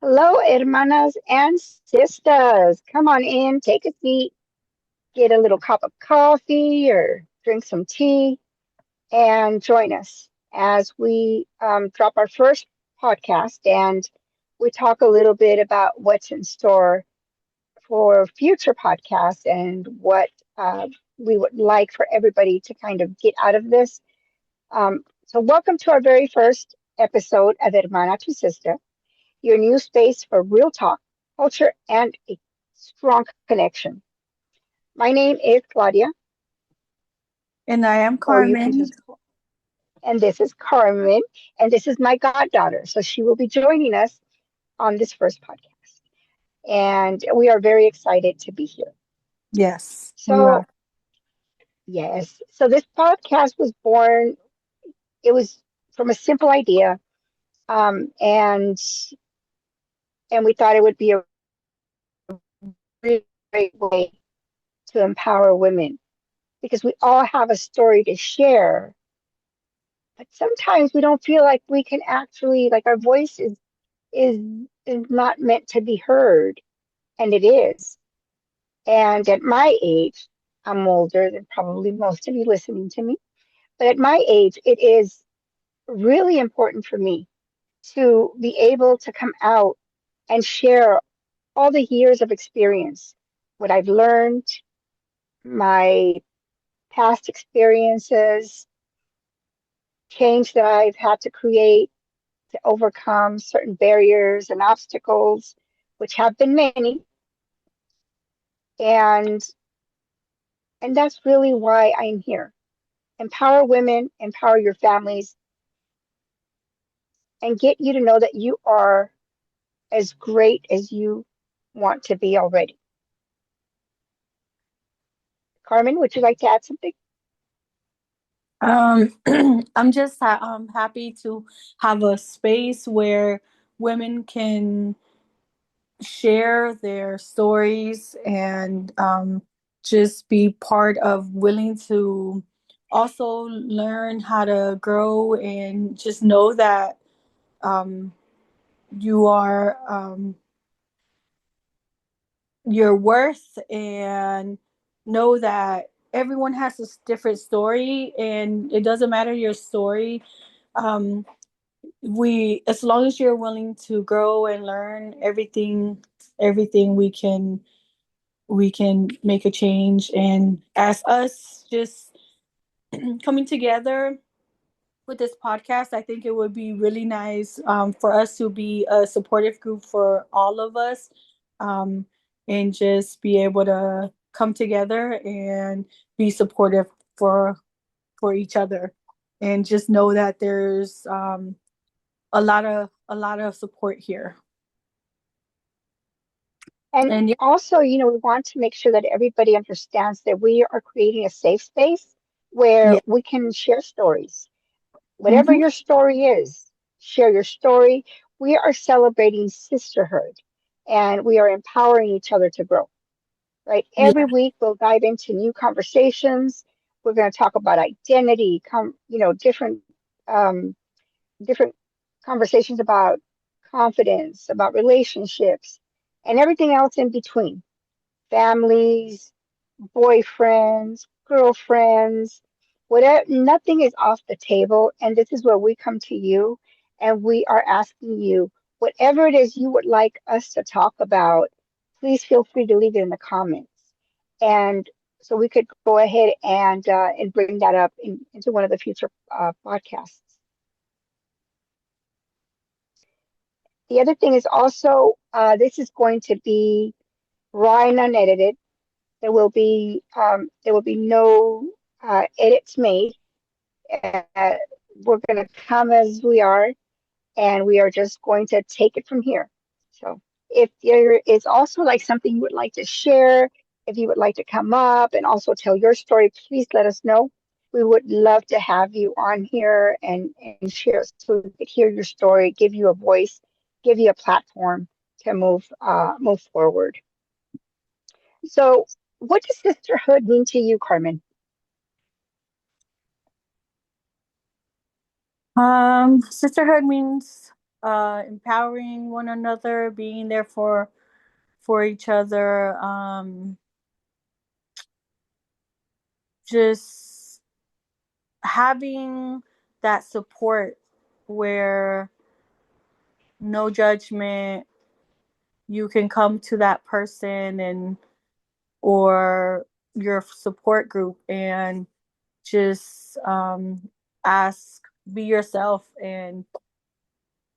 Hello, hermanas and sisters. Come on in, take a seat, get a little cup of coffee or drink some tea, and join us as we drop our first podcast and we talk a little bit about what's in store for future podcasts and what we would like for everybody to kind of get out of this. Welcome to our very first episode of Hermana to Sister, your new space for real talk, culture, and a strong connection. My name is Claudia, And I am or you can Carmen. just call, and this is Carmen, and this is my goddaughter. So she will be joining us on this first podcast. And we are very excited to be here. Yes, we So, are. yes, so this podcast was born, it was from a simple idea, um, and and we thought it would be a really great way to empower women because we all have a story to share, but sometimes we don't feel like we can actually like our voice is is not meant to be heard, and it is. And at my age, I'm older than probably most of you listening to me, but at my age, it is really important for me to be able to come out and share all the years of experience, what I've learned, my past experiences, change that I've had to create to overcome certain barriers and obstacles, which have been many. And and that's really why I'm here. Empower women, empower your families, and get you to know that you are as great as you want to be already. Carmen, would you like to add something? Um, I'm just happy to have a space where women can share their stories and just be part of willing to also learn how to grow and just know that um, you are your worth and know that everyone has a different story and it doesn't matter your story. um we as long as you're willing to grow and learn everything we can make a change. And as us just coming together with this podcast, I think it would be really nice for us to be a supportive group for all of us, um, and just be able to come together and be supportive for for each other, and just know that there's a lot of support here. And And yeah, also, we want to make sure that everybody understands that we are creating a safe space where yeah, we can share stories. Whatever hmm your story is, share your story. We are celebrating sisterhood and we are empowering each other to grow, right? Every yeah, week we'll dive into new conversations. We're going to talk about identity, um, different conversations about confidence, about relationships, and everything else in between. Families, boyfriends, girlfriends, whatever, nothing is off the table. And this is where we come to you and we are asking you, whatever it is you would like us to talk about, please feel free to leave it in the comments. And so we could go ahead and bring that up into one of the future podcasts. The other thing is also this is going to be raw and unedited. There will be no edits made. Uh, we're going to come as we are, and we are just going to take it from here. So, if there is also like something you would like to share, if you would like to come up and also tell your story, please let us know. We would love to have you on here and share so we could hear your story, give you a voice, give you a platform to move forward. So, what does sisterhood mean to you, Carmen? sisterhood means empowering one another, being there for each other, just having that support where no judgment, you can come to that person and or your support group and just ask, be yourself and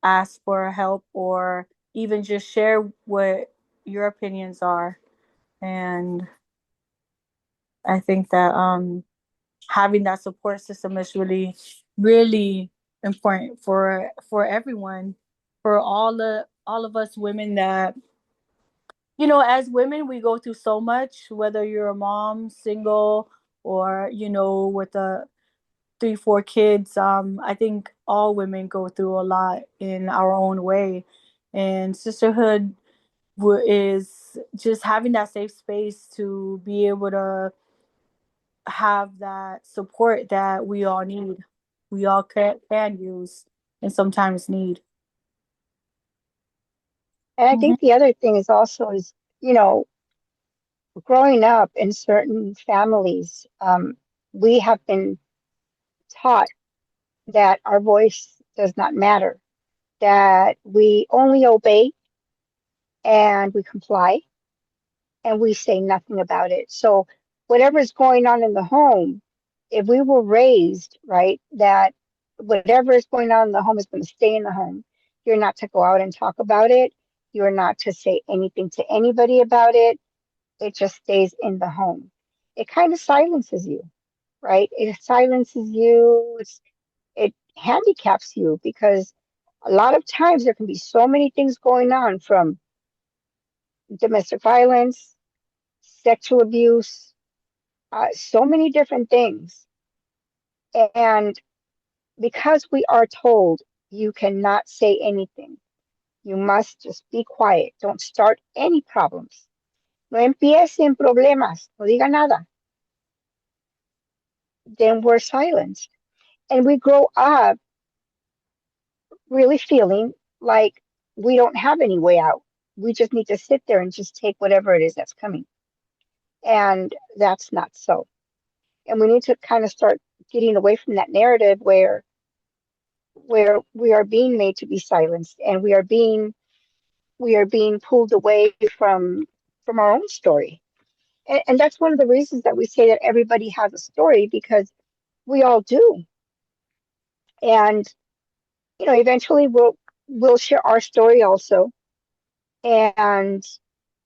ask for help, or even just share what your opinions are. And I think that having that support system is really, really important for everyone, for all of us women that, as women, we go through so much, whether you're a mom, single, or, with a 3, 4 kids. I think all women go through a lot in our own way. And sisterhood is just having that safe space to be able to have that support that we all need. We all can use and sometimes need. And I Hmm. think the other thing is also is, you know, growing up in certain families, we have been taught that our voice does not matter, that we only obey and we comply and we say nothing about it. So whatever's going on in the home, if we were raised, right, that whatever is going on in the home is going to stay in the home. You're not to go out and talk about it. You're not to say anything to anybody about it. It just stays in the home. It kind of silences you, right? It silences you. It handicaps you because a lot of times there can be so many things going on, from domestic violence, sexual abuse, so many different things. And because we are told you cannot say anything, you must just be quiet. Don't start any problems. No empiecen problemas. No diga nada. Then we're silenced. And we grow up really feeling like we don't have any way out. We just need to sit there and just take whatever it is that's coming. And that's not so. And we need to kind of start getting away from that narrative where we are being made to be silenced, and we are being pulled away from our own story. And that's one of the reasons that we say that everybody has a story, because we all do. And eventually we'll share our story also, and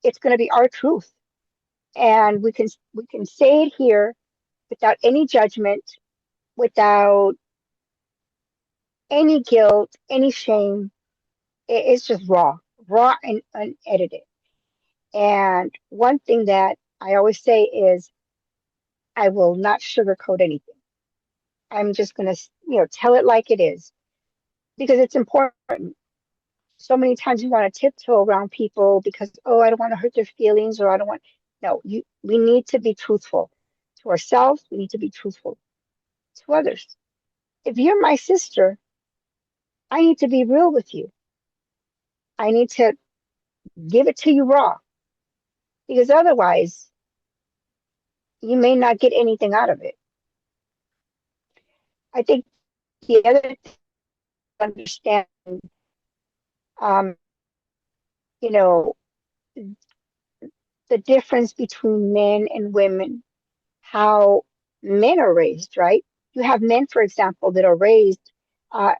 it's going to be our truth, and we can say it here without any judgment, without any guilt, any shame. It's just raw and unedited. And one thing that I always say is, I will not sugarcoat anything. I'm just going to, tell it like it is, because it's important. So many times we want to tiptoe around people because, oh, I don't want to hurt their feelings, or I don't want. No, we need to be truthful to ourselves. We need to be truthful to others. If you're my sister, I need to be real with you. I need to give it to you raw, because otherwise you may not get anything out of it. I think the other thing to understand, um, you know, the difference between men and women, how men are raised, right? You have men, for example, that are raised uh,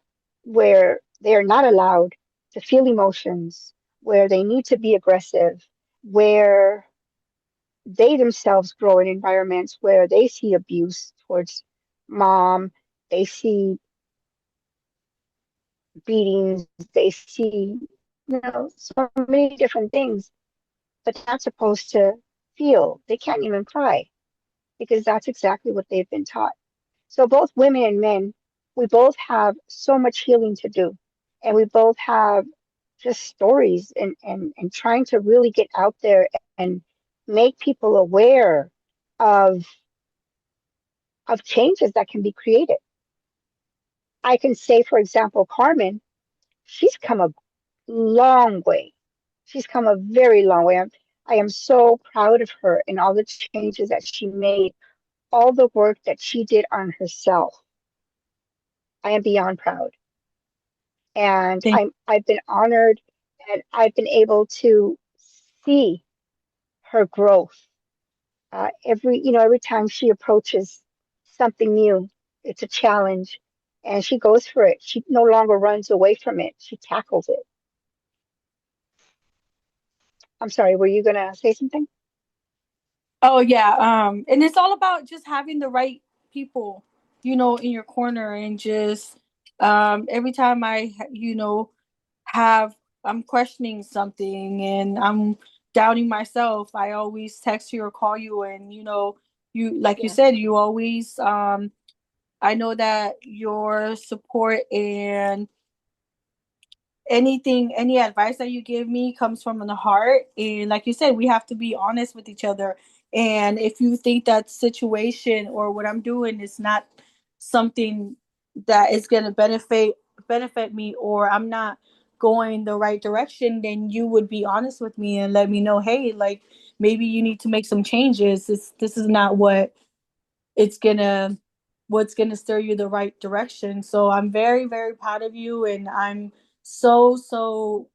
where they are not allowed to feel emotions, where they need to be aggressive, where they themselves grow in environments where they see abuse towards mom, they see beatings, they see, so many different things, but they're not supposed to feel. They can't even cry because that's exactly what they've been taught. So both women and men, we both have so much healing to do. And we both have just stories, and trying to really get out there and make people aware of changes that can be created. I can say, for example, Carmen, she's come a long way. She's come a very long way. I am so proud of her and all the changes that she made, all the work that she did on herself. I am beyond proud. And Thank I've been honored that I've been able to see her growth. Every time she approaches something new, it's a challenge, and she goes for it. She no longer runs away from it. She tackles it. I'm sorry, were you gonna say something? Oh yeah, and it's all about just having the right people, in your corner, and just every time have I'm questioning something and I'm doubting myself, I always text you or call you, and you, like you Yeah, said, you always I know that your support and any advice that you give me comes from the heart, and like you said, we have to be honest with each other. And if you think that situation or what I'm doing is not something that is going to benefit me, or I'm not going the right direction, then you would be honest with me and let me know, hey, like, maybe you need to make some changes. This is not it's gonna what's gonna steer you the right direction. So I'm very, very proud of you, and I'm so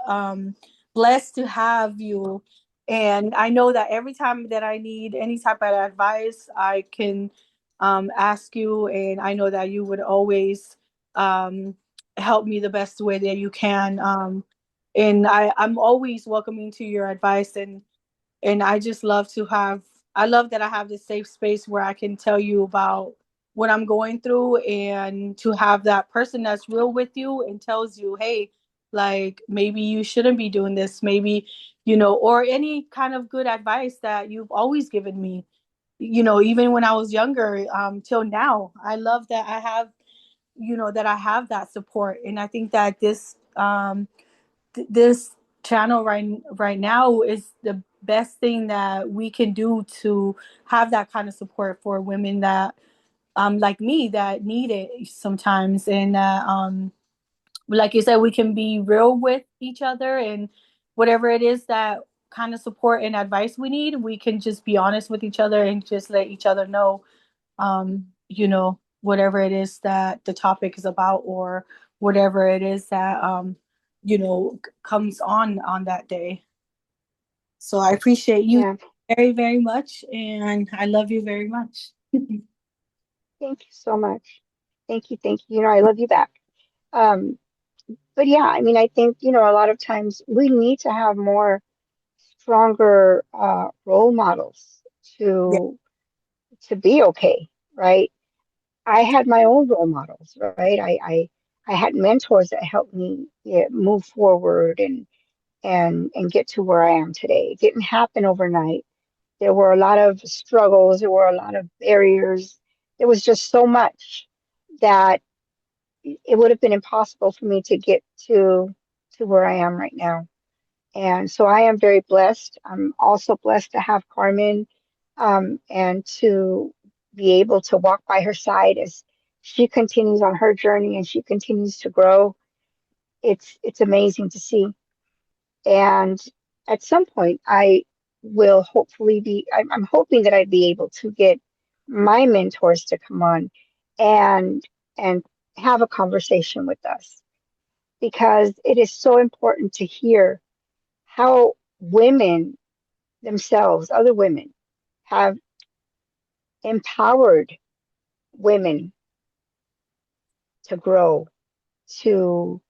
um blessed to have you. And I know that every time that I need any type of advice, I can ask you, and I know that you would always um help me the best way that you can. And I'm always welcoming to your advice, and I just love to have I love that I have this safe space where I can tell you about what I'm going through, and to have that person that's real with you and tells you, hey, like, maybe you shouldn't be doing this, maybe, or any kind of good advice that you've always given me, even when I was younger, till now. I love that I have that support. And I think that this channel right now is the best thing that we can do to have that kind of support for women that like me, that need it sometimes. And like you said, we can be real with each other, and whatever it is that kind of support and advice we need, we can just be honest with each other and just let each other know, whatever it is that the topic is about, or whatever it is that comes on that day. So I appreciate you yeah. very, very much, and I love you very much. Thank you so much. Thank you, thank you. I love you back. Um, but yeah, I mean, I think, a lot of times we need to have more stronger role models Yeah. to to be okay, right? I had my own role models, right? I had mentors that helped me, yeah, move forward and get to where I am today. It didn't happen overnight. There were a lot of struggles, there were a lot of barriers. There was just so much that it would have been impossible for me to get to where I am right now. And so I am very blessed. I'm also blessed to have Carmen, and to be able to walk by her side as she continues on her journey and she continues to grow. It's amazing to see. And at some point, I will hopefully I'm hoping that I'd be able to get my mentors to come on and and have a conversation with us, because it is so important to hear how women themselves, other women, have empowered women to grow, to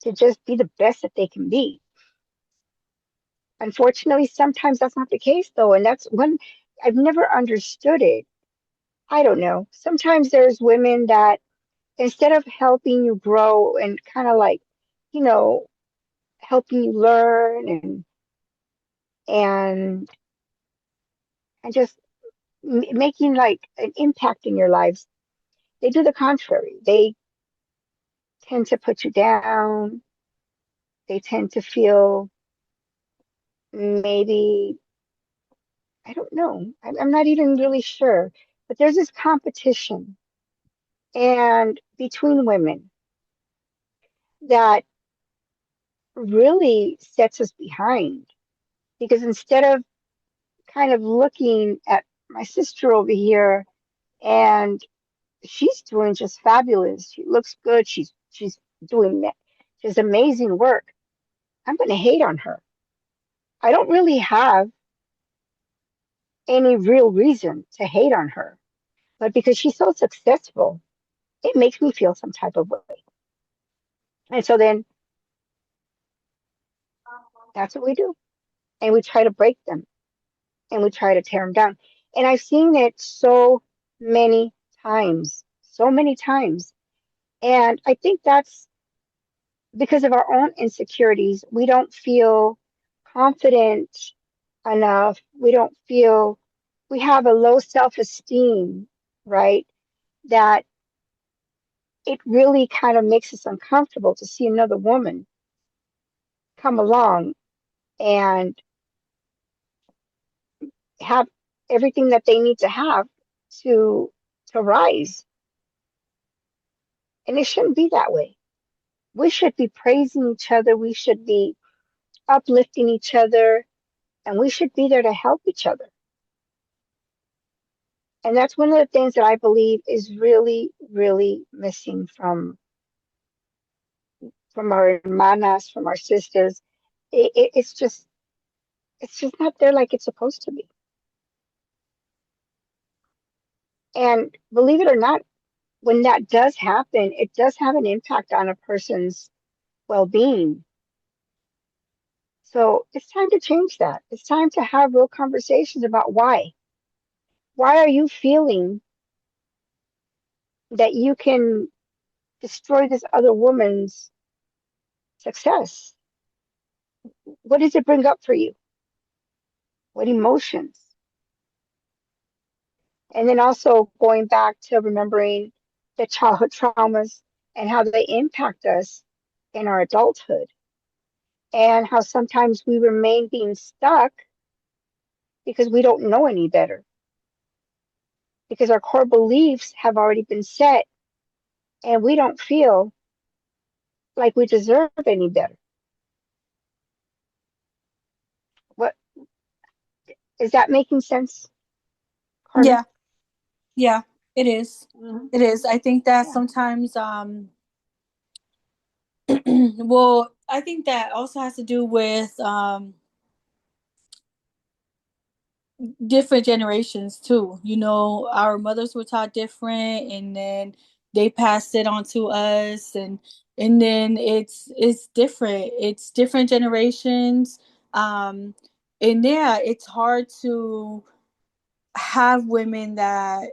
to just be the best that they can be. Unfortunately, sometimes that's not the case though, and that's one I've never understood it. I don't know. Sometimes there's women that instead of helping you grow and kind of like, you know, helping you learn and and just making like an impact in your lives, they do the contrary. They tend to put you down. They tend to feel maybe, I don't know, I'm not even really sure, but there's this competition and between women. that really sets us behind. Because instead of kind of looking at my sister over here and she's doing just fabulous. She looks good. She's doing just amazing work. I'm going to hate on her. I don't really have any real reason to hate on her, but because she's so successful, it makes me feel some type of way. And so then that's what we do. And we try to break them and we try to tear them down. And I've seen it many so many times. And I think that's because of our own insecurities. We don't feel confident enough. We don't feel we have a low self-esteem, right? That it really kind of makes us uncomfortable to see another woman come along and have everything that they need to have to rise. And it shouldn't be that way. We should be praising each other. We should be uplifting each other, and we should be there to help each other. And that's one of the things that I believe is really, really missing from our hermanas, from our sisters. It's just not there like it's supposed to be. And believe it or not, when that does happen, it does have an impact on a person's well-being. So it's time to change that. It's time to have real conversations about why. Why are you feeling that you can destroy this other woman's success? What does it bring up for you? What emotions? And then also going back to remembering the childhood traumas and how they impact us in our adulthood, and how sometimes we remain being stuck because we don't know any better, because our core beliefs have already been set and we don't feel like we deserve any better. What is that making sense, Carmen? Yeah, yeah, it is. Hmm. It is. I think that Yeah. sometimes well, I think that also has to do with different generations too. You know, our mothers were taught different, and then they passed it on to us, and then it's different. It's different generations. Um, and yeah, it's hard to have women that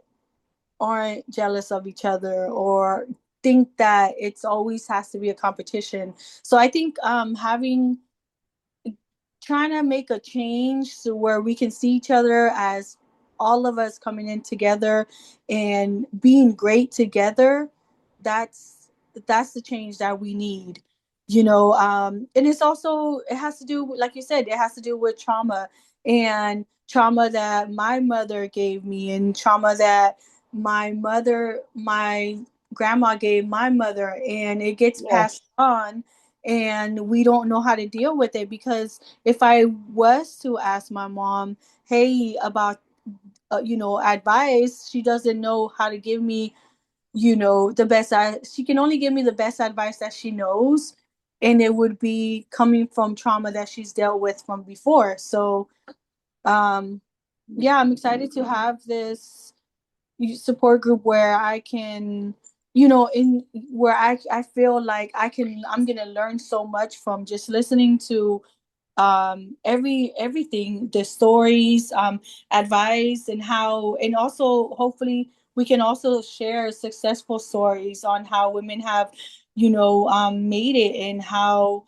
aren't jealous of each other or think that it's always has to be a competition. So I think having trying to make a change so where we can see each other as all of us coming in together and being great together, that's that's the change that we need, you know. And it's also, it has to do, like you said, it has to do with trauma, and trauma that my mother gave me, and trauma that my grandma gave my mother, and it gets passed Yes. on, and we don't know how to deal with it. Because if I was to ask my mom, hey, about advice, she doesn't know how to give me, the best. She can only give me the best advice that she knows, and it would be coming from trauma that she's dealt with from before. So, um, yeah, I'm excited to have this support group where I can, in where I feel like I'm gonna learn so much from just listening to everything, the stories, advice, and how, and also hopefully we can also share successful stories on how women have made it, and how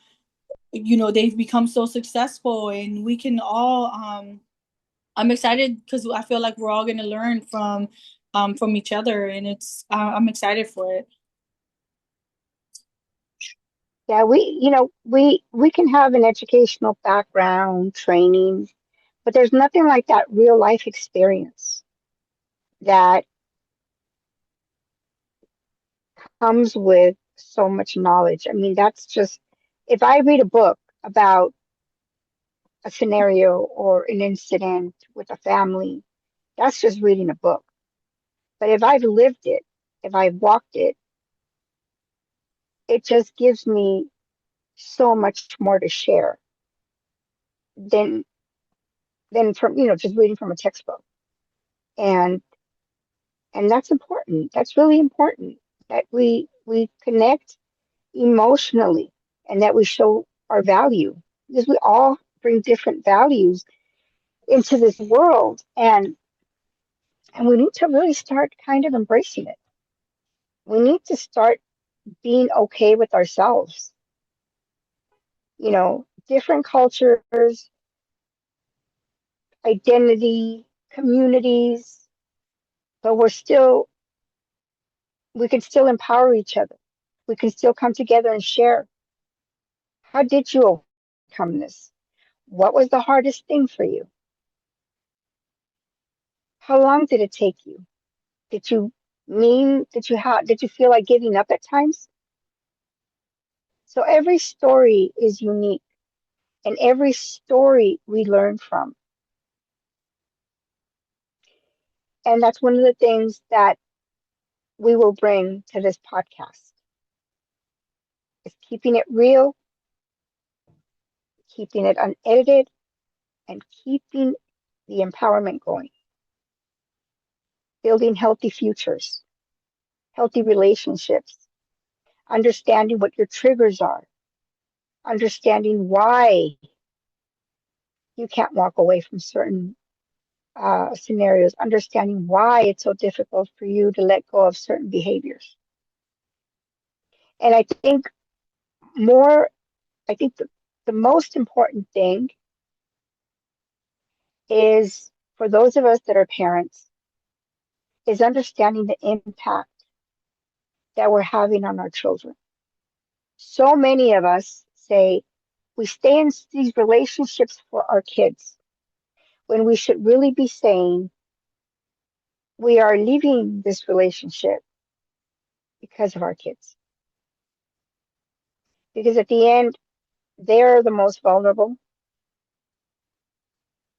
they've become so successful, and we can all I'm excited because I feel like we're all going to learn from each other, and I'm excited for it. Yeah, we can have an educational background, training, but there's nothing like that real life experience that comes with so much knowledge. I mean, that's just, if I read a book about a scenario or an incident with a family, that's just reading a book. But if I've lived it, if I've walked it, it just gives me so much more to share than from, just reading from a textbook. And that's important. That's really important that we connect emotionally and that we show our value because we all bring different values into this world and we need to really start kind of embracing it. We need to start being okay with ourselves. Different cultures, identity, communities, but we can still empower each other. We can still come together and share. How did you overcome this? What was the hardest thing for you? How long did it take you? Did you feel like giving up at times? So every story is unique and every story we learn from. And that's one of the things that we will bring to this podcast is keeping it real, keeping it unedited, and keeping the empowerment going, building healthy futures, healthy relationships, understanding what your triggers are, understanding why you can't walk away from certain scenarios, understanding why it's so difficult for you to let go of certain behaviors. And more, I think the most important thing is for those of us that are parents, is understanding the impact that we're having on our children. So many of us say we stay in these relationships for our kids when we should really be saying we are leaving this relationship because of our kids. Because at the end, they're the most vulnerable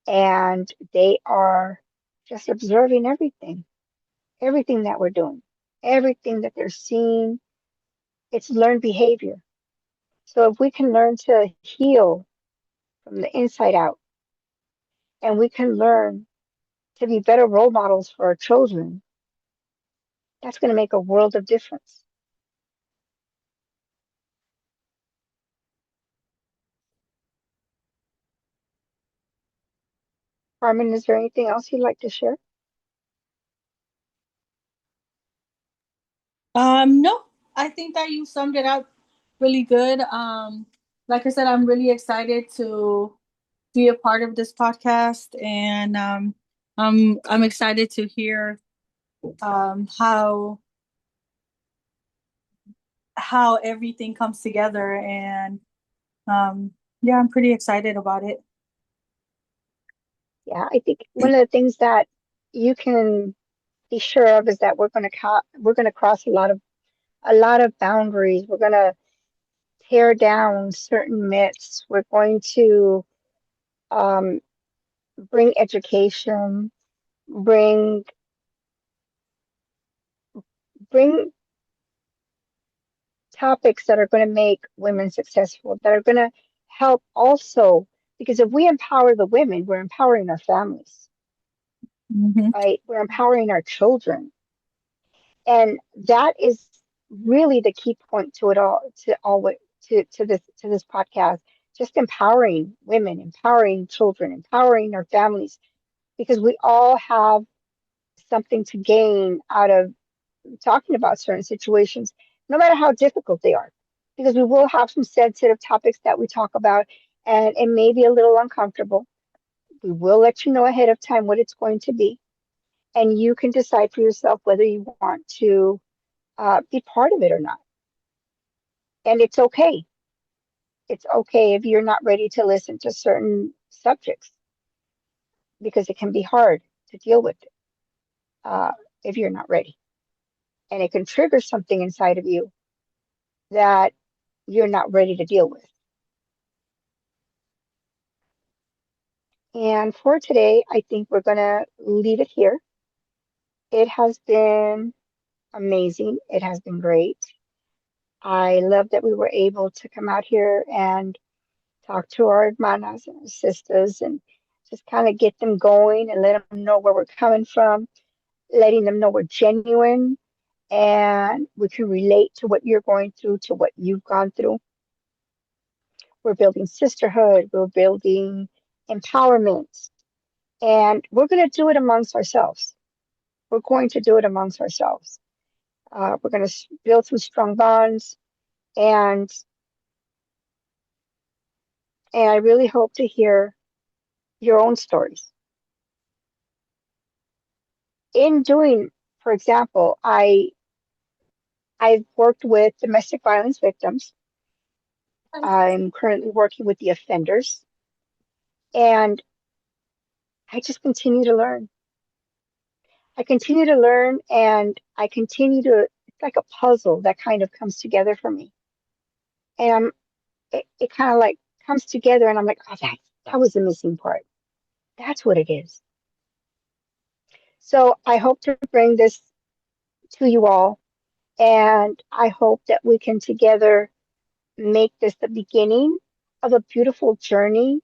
and they are just observing everything that we're doing, everything that they're seeing. It's learned behavior. So if we can learn to heal from the inside out and we can learn to be better role models for our children, that's going to make a world of difference. Carmen, is there anything else you'd like to share? No, I think that you summed it up really good. Like I said, I'm really excited to be a part of this podcast, and I'm excited to hear how everything comes together, and yeah, I'm pretty excited about it. Yeah, I think one of the things that you can be sure of is that we're going to cross a lot of boundaries. We're going to tear down certain myths. We're going to um, bring education, bring bring topics that are going to make women successful, that are going to help also, because if we empower the women, we're empowering our families, Mm-hmm. right? We're empowering our children. And that is really the key point to it all, to this podcast, just empowering women, empowering children, empowering our families, because we all have something to gain out of talking about certain situations, no matter how difficult they are, because we will have some sensitive topics that we talk about, and it may be a little uncomfortable. We will let you know ahead of time what it's going to be, and you can decide for yourself whether you want to be part of it or not. And it's okay. It's okay if you're not ready to listen to certain subjects because it can be hard to deal with it uh, if you're not ready. And it can trigger something inside of you that you're not ready to deal with. And for today, I think we're going to leave it here. It has been amazing. It has been great. I love that we were able to come out here and talk to our hermanas and our sisters and just kind of get them going and let them know where we're coming from, letting them know we're genuine and we can relate to what you're going through, to what you've gone through. We're building sisterhood, we're building empowerment, and we're going to do it amongst ourselves. We're going to do it amongst ourselves. We're going to build some strong bonds, and I really hope to hear your own stories. In doing, for example, I've worked with domestic violence victims. I'm currently working with the offenders, and I just continue to learn. I continue to learn, and I continue to, it's like a puzzle that kind of comes together for me. And it kind of like comes together, and I'm like, oh, that was the missing part. That's what it is. So I hope to bring this to you all, and I hope that we can together make this the beginning of a beautiful journey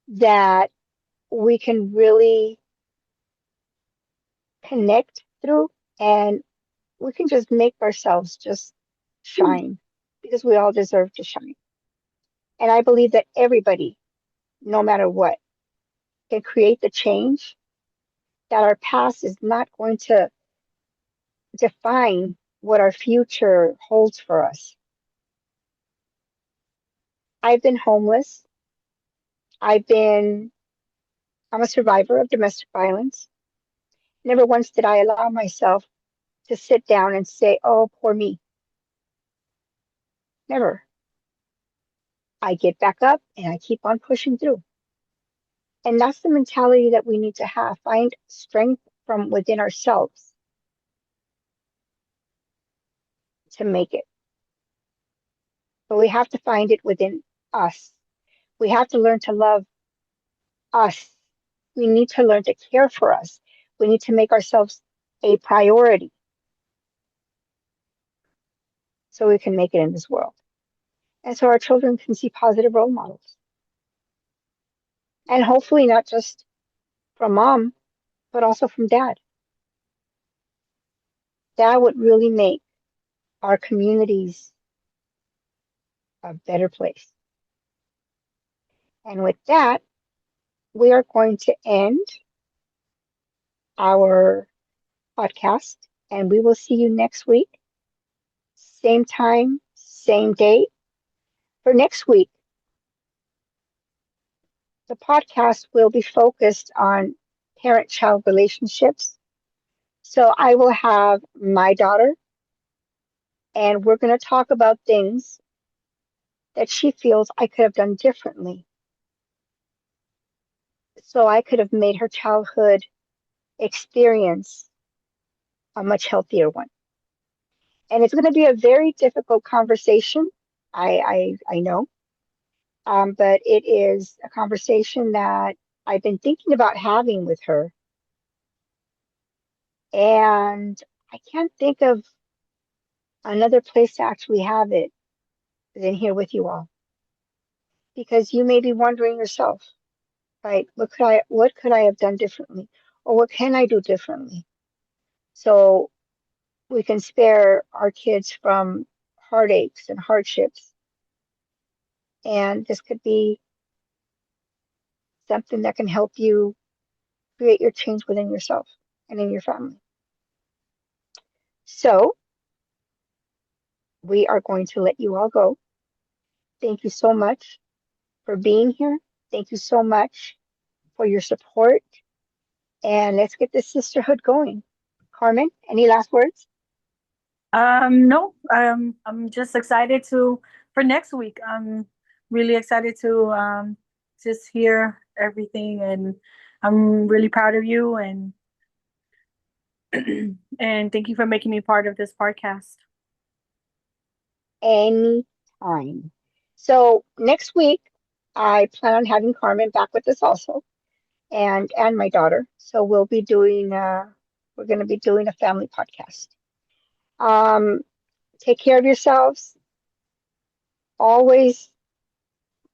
that we can really connect through, and we can just make ourselves just shine because we all deserve to shine. And I believe that everybody, no matter what, can create the change, that our past is not going to define what our future holds for us. I've been homeless. I've been, I'm a survivor of domestic violence. Never once did I allow myself to sit down and say, oh, poor me. Never. I get back up and I keep on pushing through. And that's the mentality that we need to have. Find strength from within ourselves to make it. But we have to find it within us. We have to learn to love us. We need to learn to care for us. We need to make ourselves a priority so we can make it in this world. And so our children can see positive role models. And hopefully not just from mom, but also from dad. That would really make our communities a better place. And with that, we are going to end our podcast, and we will see you next week, same time, same date. For next week, the podcast will be focused on parent child relationships. So I will have my daughter, and we're going to talk about things that she feels I could have done differently. So I could have made her childhood experience a much healthier one. And it's going to be a very difficult conversation. I know. But it is a conversation that I've been thinking about having with her. And I can't think of another place to actually have it than here with you all. Because you may be wondering yourself, right? What could I have done differently? Or what can I do differently? So we can spare our kids from heartaches and hardships. And this could be something that can help you create your change within yourself and in your family. So we are going to let you all go. Thank you so much for being here. Thank you so much for your support. And let's get this sisterhood going. Carmen, any last words? No, I'm just excited for next week. I'm really excited to just hear everything, and I'm really proud of you, and and thank you for making me part of this podcast. anytime. So next week, I plan on having Carmen back with us also, and my daughter. So we're going to be doing a family podcast. Um, take care of yourselves. Always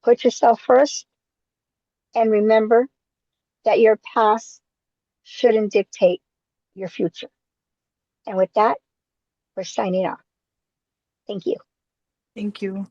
put yourself first, and remember that your past shouldn't dictate your future. And with that, we're signing off. Thank you. Thank you.